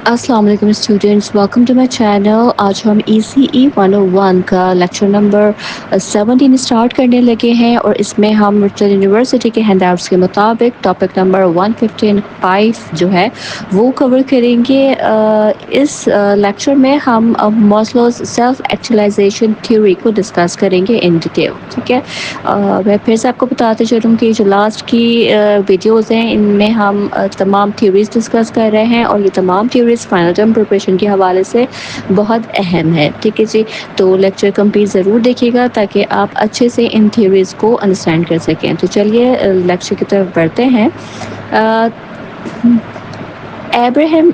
السلام علیکم students, welcome to my channel. آج ہم ای سی ای 101 کا لیکچر نمبر 17 اسٹارٹ کرنے لگے ہیں، اور اس میں ہم مرچل یونیورسٹی کے ہینڈ آؤٹس کے مطابق ٹاپک نمبر 115 جو ہے وہ کور کریں گے۔ اس لیکچر میں ہم ماسلوز سیلف ایکچولائزیشن تھیوری کو ڈسکس کریں گے ان ڈیٹیل، ٹھیک ہے۔ میں پھر سے آپ کو بتاتے چلوں کہ جو لاسٹ کی ویڈیوز ہیں ان میں ہم تمام تھیوریز ڈسکس کر رہے ہیں، اور یہ تمام تھیوریز فائنل ٹرم پریپریشن کے حوالے سے بہت اہم ہے، ٹھیک ہے جی۔ تو لیکچر کمپلیٹ ضرور دیکھیے گا تاکہ آپ اچھے سے ان تھیوریز کو انڈرسٹینڈ کر سکیں۔ تو چلیے لیکچر کی طرف بڑھتے ہیں۔ ابراہیم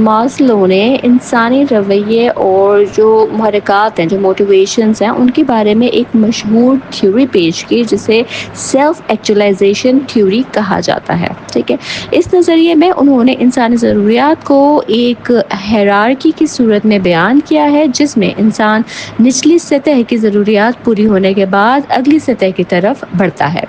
ماسلو نے انسانی رویے اور جو محرکات ہیں، جو موٹیویشنز ہیں، ان کے بارے میں ایک مشہور تھیوری پیش کی جسے سیلف ایکچولائزیشن تھیوری کہا جاتا ہے، ٹھیک ہے۔ اس نظریے میں انہوں نے انسانی ضروریات کو ایک ہیرارکی کی صورت میں بیان کیا ہے، جس میں انسان نچلی سطح کی ضروریات پوری ہونے کے بعد اگلی سطح کی طرف بڑھتا ہے۔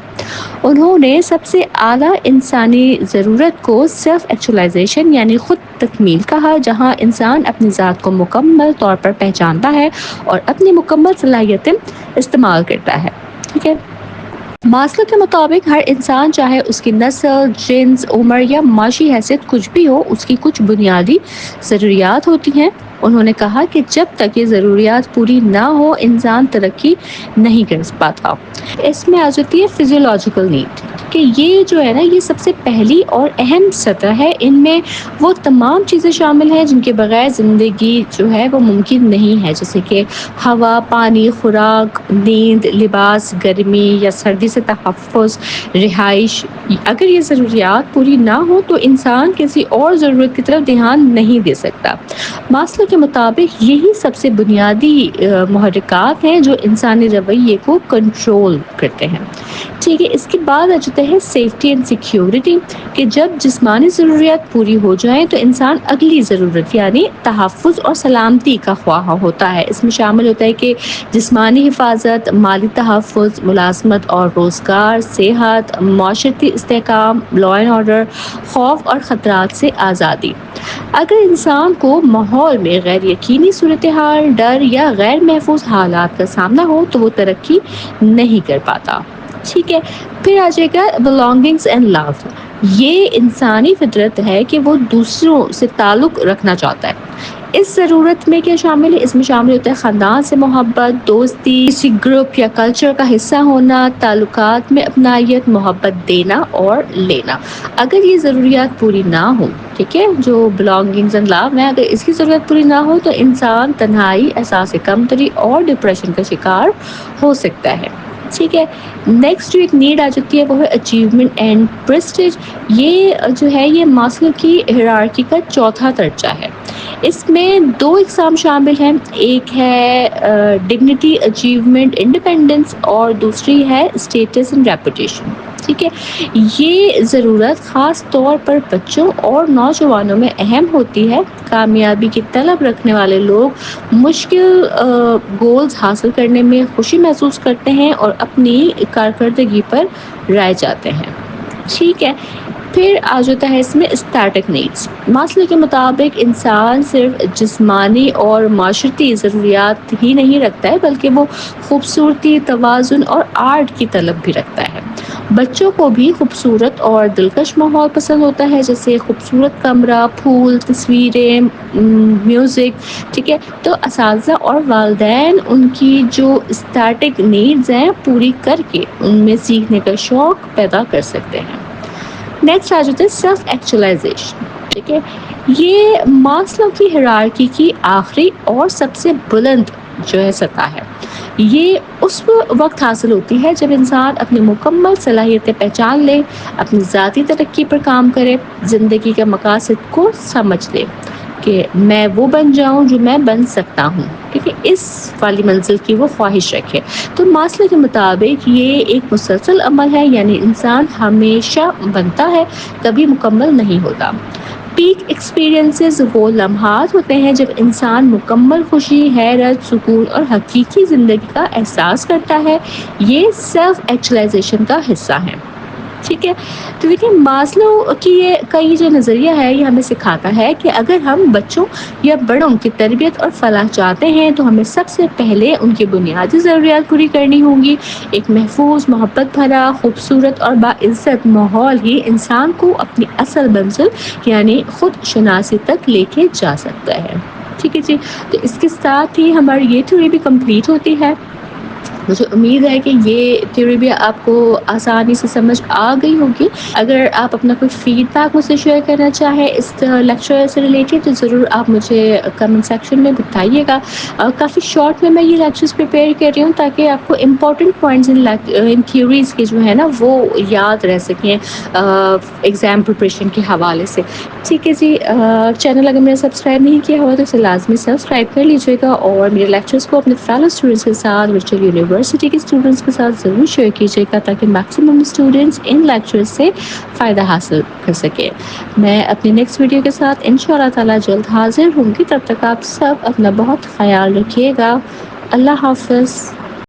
انہوں نے سب سے اعلیٰ انسانی ضرورت کو سیلف ایکچولائزیشن یعنی خود تکمیل کہا، جہاں انسان اپنی ذات کو مکمل طور پر پہچانتا ہے اور اپنی مکمل صلاحیتیں استعمال کرتا ہے، ٹھیک ہے۔ ماسلو کے مطابق ہر انسان، چاہے اس کی نسل، جنس، عمر یا معاشی حیثیت کچھ بھی ہو، اس کی کچھ بنیادی ضروریات ہوتی ہیں۔ انہوں نے کہا کہ جب تک یہ ضروریات پوری نہ ہو انسان ترقی نہیں کر پاتا۔ اس میں آ جاتی ہے فزیولوجیکل نیڈ، کہ یہ جو ہے نا، یہ سب سے پہلی اور اہم سطح ہے۔ ان میں وہ تمام چیزیں شامل ہیں جن کے بغیر زندگی جو ہے وہ ممکن نہیں ہے، جیسے کہ ہوا، پانی، خوراک، نیند، لباس، گرمی یا سردی سے تحفظ، رہائش۔ اگر یہ ضروریات پوری نہ ہو تو انسان کسی اور ضرورت کی طرف دھیان نہیں دے سکتا۔ ماسلو کے مطابق یہی سب سے بنیادی محرکات ہیں جو انسانی رویے کو کنٹرول کرتے ہیں، ٹھیک ہے۔ اس کے بعد آ جاتا ہے سیفٹی اینڈ سیکیورٹی، کہ جب جسمانی ضروریات پوری ہو جائیں تو انسان اگلی ضرورت یعنی تحفظ اور سلامتی کا خواہاں ہوتا ہے۔ اس میں شامل ہوتا ہے کہ جسمانی حفاظت، مالی تحفظ، ملازمت اور روزگار، صحت، معاشرتی استحکام، لا اینڈ آرڈر، خوف اور خطرات سے آزادی۔ اگر انسان کو ماحول میں غیر یقینی صورتحال، ڈر یا غیر محفوظ حالات کا سامنا ہو تو وہ ترقی نہیں کر پاتا، ٹھیک ہے۔ پھر آ جائے گا belongings and love۔ یہ انسانی فطرت ہے کہ وہ دوسروں سے تعلق رکھنا چاہتا ہے۔ اس ضرورت میں کیا شامل ہے؟ اس میں شامل ہوتا ہے خاندان سے محبت، دوستی، کسی گروپ یا کلچر کا حصہ ہونا، تعلقات میں اپنائیت، محبت دینا اور لینا۔ اگر یہ ضروریات پوری نہ ہوں، ٹھیک ہے، جو belongings and love میں اگر اس کی ضرورت پوری نہ ہو تو انسان تنہائی، احساس کمتری اور ڈپریشن کا شکار ہو سکتا ہے، ٹھیک ہے۔ نیکسٹ جو ایک نیڈ آ جاتی ہے وہ ہے اچیومنٹ اینڈ پریسٹیج۔ یہ جو ہے یہ ماسلو کی ہیرارکی کا چوتھا درجہ ہے۔ اس میں دو اقسام شامل ہیں، ایک ہے ڈگنیٹی، اچیومنٹ، انڈیپینڈنس، اور دوسری ہے اسٹیٹس اینڈ ریپوٹیشن، ٹھیک ہے۔ یہ ضرورت خاص طور پر بچوں اور نوجوانوں میں اہم ہوتی ہے۔ کامیابی کی طلب رکھنے والے لوگ مشکل گولز حاصل کرنے میں خوشی محسوس کرتے ہیں اور اپنی کارکردگی پر رائے جاتے ہیں، ٹھیک ہے۔ پھر آ جاتا ہے اس میں اسٹیٹک نیڈس۔ ماسلو کے مطابق انسان صرف جسمانی اور معاشرتی ضروریات ہی نہیں رکھتا ہے بلکہ وہ خوبصورتی، توازن اور آرٹ کی طلب بھی رکھتا ہے۔ بچوں کو بھی خوبصورت اور دلکش ماحول پسند ہوتا ہے، جیسے خوبصورت کمرہ، پھول، تصویریں، میوزک، ٹھیک ہے۔ تو اساتذہ اور والدین ان کی جو اسٹیٹک نیڈز ہیں پوری کر کے ان میں سیکھنے کا شوق پیدا کر سکتے ہیں۔ نیکسٹ آ جاتا ہے سیلف ایکچولائزیشن، ٹھیک ہے۔ یہ ماسلو کی ہیرارکی کی آخری اور سب سے بلند جو ہے سطح ہے۔ یہ اس وقت حاصل ہوتی ہے جب انسان اپنی مکمل صلاحیتیں پہچان لے، اپنی ذاتی ترقی پر کام کرے، زندگی کے مقاصد کو سمجھ لے کہ میں وہ بن جاؤں جو میں بن سکتا ہوں، ٹھیک ہے، اس والی منزل کی وہ خواہش رکھے۔ تو ماسلو کے مطابق یہ ایک مسلسل عمل ہے، یعنی انسان ہمیشہ بنتا ہے، کبھی مکمل نہیں ہوتا۔ پیک ایکسپیرینسز وہ لمحات ہوتے ہیں جب انسان مکمل خوشی، حیرت، سکون اور حقیقی زندگی کا احساس کرتا ہے۔ یہ سیلف ایکچولائزیشن کا حصہ ہیں۔ ٹھیک ہے. تو دیکھیے ماسلو کی کا یہ جو نظریہ ہے یہ ہمیں سکھاتا ہے کہ اگر ہم بچوں یا بڑوں کی تربیت اور فلاح چاہتے ہیں تو ہمیں سب سے پہلے ان کی بنیادی ضروریات پوری کرنی ہوں گی. ایک محفوظ، محبت بھرا، خوبصورت اور باعزت ماحول ہی انسان کو اپنی اصل منزل یعنی خود شناسی تک لے کے جا سکتا ہے. ٹھیک ہے جی. تو اس کے ساتھ ہی ہماری یہ تھیوری بھی کمپلیٹ ہوتی ہے. مجھے امید ہے کہ یہ تھیوری بھی آپ کو آسانی سے سمجھ آ گئی ہوگی. اگر آپ اپنا کوئی فیڈ بیک مجھ سے شیئر کرنا چاہیں اس لیکچر سے ریلیٹڈ تو ضرور آپ مجھے کمنٹ سیکشن میں بتائیے گا. کافی شارٹ میں یہ لیکچرز پریپیئر کر رہی ہوں تاکہ آپ کو امپورٹنٹ پوائنٹس ان تھیوریز کے جو ہے نا وہ یاد رہ سکیں ایگزام پریپریشن کے حوالے سے. ٹھیک ہے جی. چینل اگر میں نے سبسکرائب نہیں کیا ہوا تو اسے لازمی سبسکرائب کر لیجیے گا اور میرے لیکچرز کو اپنے فیلو اسٹوڈنٹس کے ساتھ ورچوئل یونیورسٹی کے اسٹوڈنٹس کے ساتھ ضرور شیئر کیجیے گا تاکہ میکسیمم اسٹوڈنٹس ان لیکچرز سے فائدہ حاصل کر سکے. میں اپنی نیکسٹ ویڈیو کے ساتھ انشاءاللہ تعالی جلد حاضر ہوں گی. تب تک آپ سب اپنا بہت خیال رکھیے گا. اللہ حافظ.